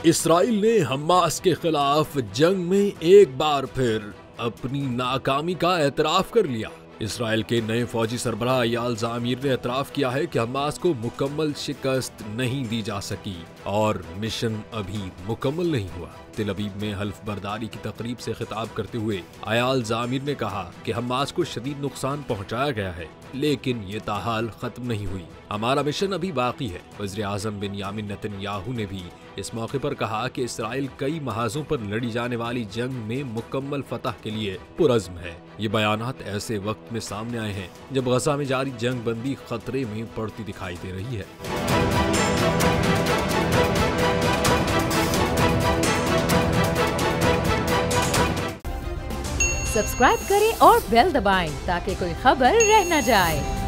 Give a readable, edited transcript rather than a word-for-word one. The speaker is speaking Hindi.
इसराइल ने हमास के खिलाफ जंग में एक बार फिर अपनी नाकामी का एतराफ कर लिया। इसराइल के नए फौजी सरबराह अयाल ज़ामीर ने एतराफ किया है कि हमास को मुकम्मल शिकस्त नहीं दी जा सकी और मिशन अभी मुकम्मल नहीं हुआ। तेल अवीव में हल्फ बर्दारी की तकरीब से खिताब करते हुए अयाल ज़ामीर ने कहा कि हमास को शदीद नुकसान पहुंचाया गया है, लेकिन ये ताहाल खत्म नहीं हुई। हमारा मिशन अभी बाकी है। वज़ीर आज़म बिन्यामिन नेतन्याहू ने भी इस मौके पर कहा कि इसराइल कई महाजों पर लड़ी जाने वाली जंग में मुकम्मल फतह के लिए पुरज़्म है। ये बयानात ऐसे वक्त में सामने आए हैं जब गजा में जारी जंग बंदी खतरे में पड़ती दिखाई दे रही है। सब्सक्राइब करें और बेल दबाएं ताकि कोई खबर रह न जाए।